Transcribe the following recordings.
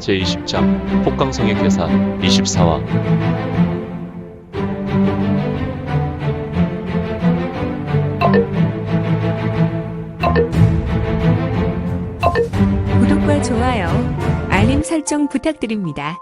제20장 폭강성의 괴사 24화. 구독과 좋아요, 알림 설정 부탁드립니다.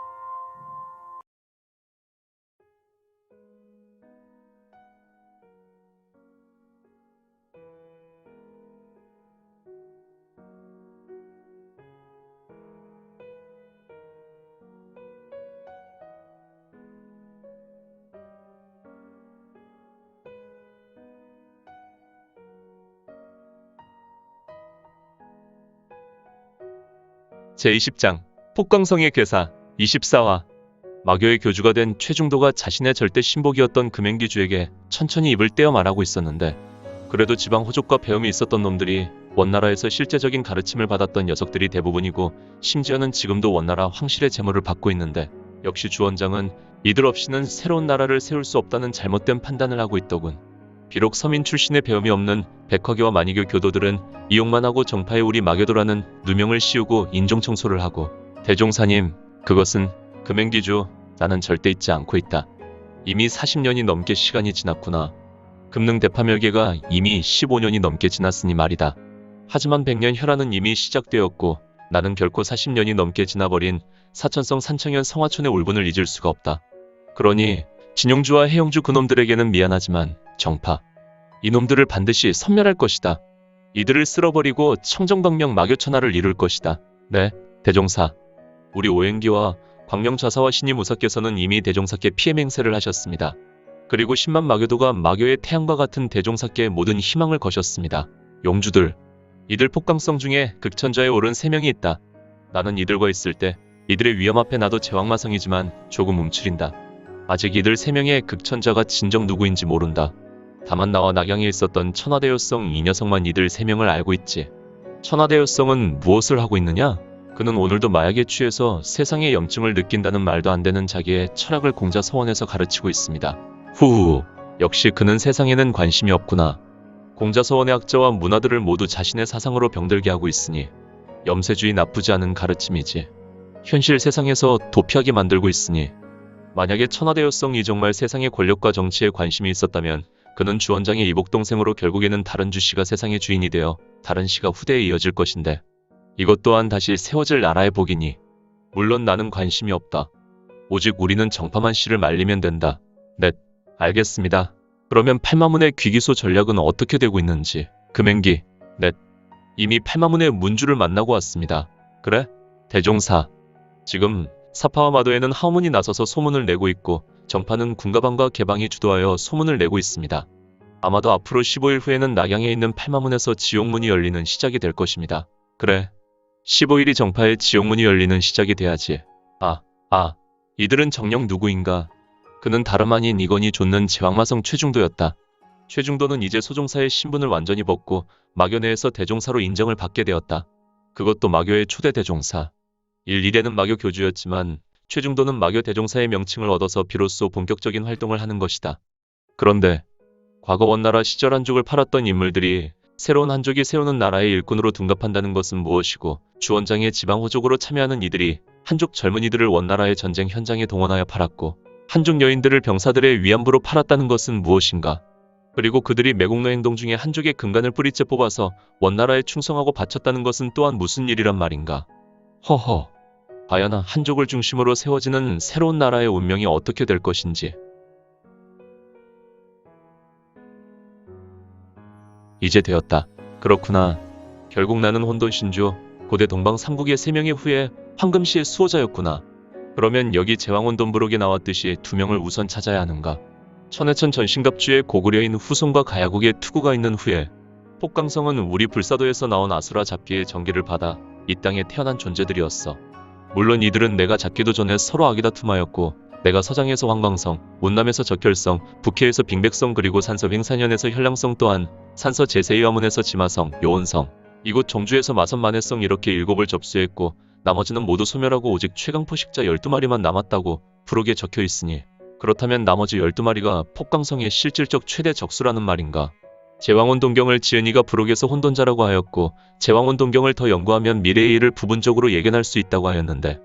제20장 폭강성의 괴사 24화. 마교의 교주가 된 최중도가 자신의 절대 신복이었던 금행기주에게 천천히 입을 떼어 말하고 있었는데, 그래도 지방 호족과 배움이 있었던 놈들이 원나라에서 실제적인 가르침을 받았던 녀석들이 대부분이고, 심지어는 지금도 원나라 황실의 재물을 받고 있는데, 역시 주원장은 이들 없이는 새로운 나라를 세울 수 없다는 잘못된 판단을 하고 있더군. 비록 서민 출신의 배움이 없는 백화교와 만이교 교도들은 이용만 하고 정파에 우리 마교도라는 누명을 씌우고 인종청소를 하고, 대종사님, 그것은 금행기주, 나는 절대 잊지 않고 있다. 이미 40년이 넘게 시간이 지났구나. 금능 대파멸계가 이미 15년이 넘게 지났으니 말이다. 하지만 백년혈안은 이미 시작되었고, 나는 결코 40년이 넘게 지나버린 사천성 산청현 성화촌의 울분을 잊을 수가 없다. 그러니 진용주와 해영주 그놈들에게는 미안하지만 정파, 이놈들을 반드시 섬멸할 것이다. 이들을 쓸어버리고 청정광명 마교천하를 이룰 것이다. 네, 대종사. 우리 오행기와 광명좌사와 신임우사께서는 이미 대종사께 피해 맹세를 하셨습니다. 그리고 10만 마교도가 마교의 태양과 같은 대종사께 모든 희망을 거셨습니다. 용주들, 이들 폭강성 중에 극천자에 오른 3명이 있다. 나는 이들과 있을 때 이들의 위험 앞에 나도 제왕마성이지만 조금 움츠린다. 아직 이들 3명의 극천자가 진정 누구인지 모른다. 다만 나와 낙양에 있었던 천하대효성 이 녀석만 이들 3명을 알고 있지. 천하대효성은 무엇을 하고 있느냐? 그는 오늘도 마약에 취해서 세상의 염증을 느낀다는 말도 안 되는 자기의 철학을 공자서원에서 가르치고 있습니다. 후후, 역시 그는 세상에는 관심이 없구나. 공자서원의 학자와 문화들을 모두 자신의 사상으로 병들게 하고 있으니 염세주의 나쁘지 않은 가르침이지. 현실 세상에서 도피하게 만들고 있으니, 만약에 천하대효성이 정말 세상의 권력과 정치에 관심이 있었다면 그는 주원장의 이복동생으로 결국에는 다른 주씨가 세상의 주인이 되어 다른 씨가 후대에 이어질 것인데, 이것 또한 다시 세워질 나라의 복이니 물론 나는 관심이 없다. 오직 우리는 정파만 씨를 말리면 된다. 넷, 알겠습니다. 그러면 팔마문의 귀기소 전략은 어떻게 되고 있는지. 금행기. 넷, 이미 팔마문의 문주를 만나고 왔습니다. 그래? 대종사. 지금 사파와 마도에는 하문이 나서서 소문을 내고 있고, 정파는 군가방과 개방이 주도하여 소문을 내고 있습니다. 아마도 앞으로 15일 후에는 낙양에 있는 팔마문에서 지옥문이 열리는 시작이 될 것입니다. 그래, 15일이 정파의 지옥문이 열리는 시작이 돼야지. 이들은 정녕 누구인가? 그는 다름 아닌 이건희 좇는 제왕마성 최중도였다. 최중도는 이제 소종사의 신분을 완전히 벗고 마교 내에서 대종사로 인정을 받게 되었다. 그것도 마교의 초대 대종사. 일일에는 마교 교주였지만 최중도는 마교 대종사의 명칭을 얻어서 비로소 본격적인 활동을 하는 것이다. 그런데 과거 원나라 시절 한족을 팔았던 인물들이 새로운 한족이 세우는 나라의 일꾼으로 둔갑한다는 것은 무엇이고, 주원장의 지방호족으로 참여하는 이들이 한족 젊은이들을 원나라의 전쟁 현장에 동원하여 팔았고, 한족 여인들을 병사들의 위안부로 팔았다는 것은 무엇인가? 그리고 그들이 매국노 행동 중에 한족의 근간을 뿌리째 뽑아서 원나라에 충성하고 바쳤다는 것은 또한 무슨 일이란 말인가? 허허, 과연 한족을 중심으로 세워지는 새로운 나라의 운명이 어떻게 될 것인지. 이제 되었다. 그렇구나. 결국 나는 혼돈신주, 고대 동방 삼국의 3명의 후에 황금시의 수호자였구나. 그러면 여기 제왕혼돈 부록에 나왔듯이 2명을 우선 찾아야 하는가? 천해천 전신갑주의 고구려인 후손과 가야국의 투구가 있는 후에, 폭강성은 우리 불사도에서 나온 아수라 잡기의 전기를 받아 이 땅에 태어난 존재들이었어. 물론 이들은 내가 잡기도 전에 서로 아기다툼하였고, 내가 서장에서 황광성, 운남에서 적혈성, 북해에서 빙백성, 그리고 산서 횡산현에서 현량성, 또한 산서 제세의 화문에서 지마성, 요원성, 이곳 정주에서 마선 만해성, 이렇게 7을 접수했고, 나머지는 모두 소멸하고 오직 최강포식자 12마리만 남았다고 부록에 적혀 있으니, 그렇다면 나머지 12마리가 폭강성의 실질적 최대 적수라는 말인가? 제왕혼돈경을 지은이가 부록에서 혼돈자라고 하였고, 제왕혼돈경을 더 연구하면 미래의 일을 부분적으로 예견할 수 있다고 하였는데,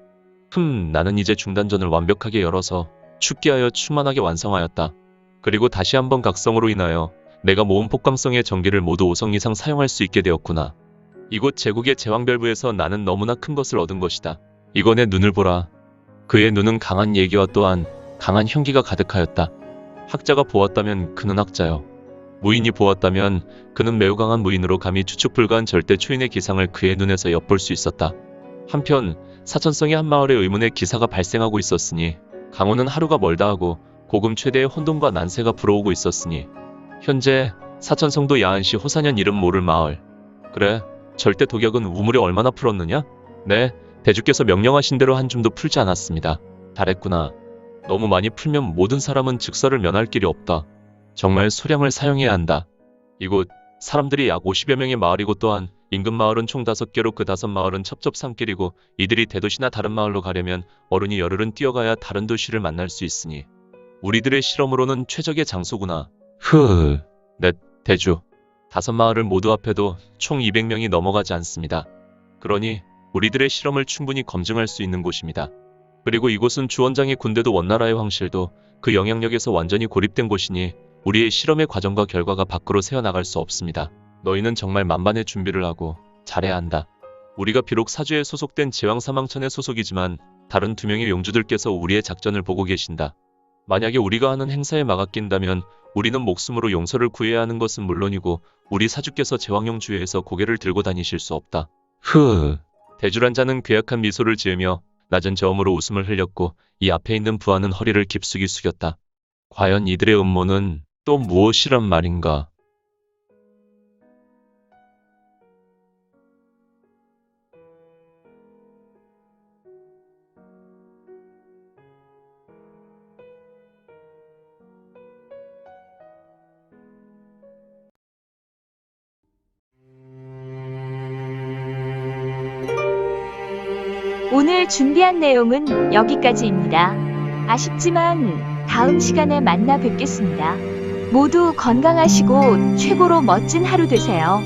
나는 이제 중단전을 완벽하게 열어서 죽게 하여 충만하게 완성하였다. 그리고 다시 한번 각성으로 인하여 내가 모은 폭감성의 전기를 모두 5성 이상 사용할 수 있게 되었구나. 이곳 제국의 제왕별부에서 나는 너무나 큰 것을 얻은 것이다. 이건의 눈을 보라. 그의 눈은 강한 예기와 또한 강한 흉기가 가득하였다. 학자가 보았다면 그는 학자요. 무인이 보았다면 그는 매우 강한 무인으로 감히 추측 불가한 절대 초인의 기상을 그의 눈에서 엿볼 수 있었다. 한편 사천성의 한 마을에 의문의 기사가 발생하고 있었으니 강호는 하루가 멀다 하고 고금 최대의 혼돈과 난세가 불어오고 있었으니 현재 사천성도 야한시 호사년 이름 모를 마을. 그래, 절대 독약은 우물에 얼마나 풀었느냐? 네, 대주께서 명령하신 대로 한 줌도 풀지 않았습니다. 잘했구나. 너무 많이 풀면 모든 사람은 즉사를 면할 길이 없다. 정말 소량을 사용해야 한다. 이곳 사람들이 약 50여 명의 마을이고 또한 인근 마을은 총 5개로 그 5마을은 첩첩산길이고 이들이 대도시나 다른 마을로 가려면 어른이 열흘은 뛰어가야 다른 도시를 만날 수 있으니 우리들의 실험으로는 최적의 장소구나. 넷, 대주. 5마을을 모두 합해도 총 200명이 넘어가지 않습니다. 그러니 우리들의 실험을 충분히 검증할 수 있는 곳입니다. 그리고 이곳은 주원장의 군대도 원나라의 황실도 그 영향력에서 완전히 고립된 곳이니 우리의 실험의 과정과 결과가 밖으로 새어나갈 수 없습니다. 너희는 정말 만반의 준비를 하고 잘해야 한다. 우리가 비록 사주에 소속된 제왕사망천의 소속이지만 다른 2명의 용주들께서 우리의 작전을 보고 계신다. 만약에 우리가 하는 행사에 막아 낀다면 우리는 목숨으로 용서를 구해야 하는 것은 물론이고 우리 사주께서 제왕용 주회에서 고개를 들고 다니실 수 없다. 대주란 자는 괴약한 미소를 지으며 낮은 저음으로 웃음을 흘렸고 이 앞에 있는 부하는 허리를 깊숙이 숙였다. 과연 이들의 음모는 또 무엇이란 말인가? 오늘 준비한 내용은 여기까지입니다. 아쉽지만 다음 시간에 만나 뵙겠습니다. 모두 건강하시고 최고로 멋진 하루 되세요.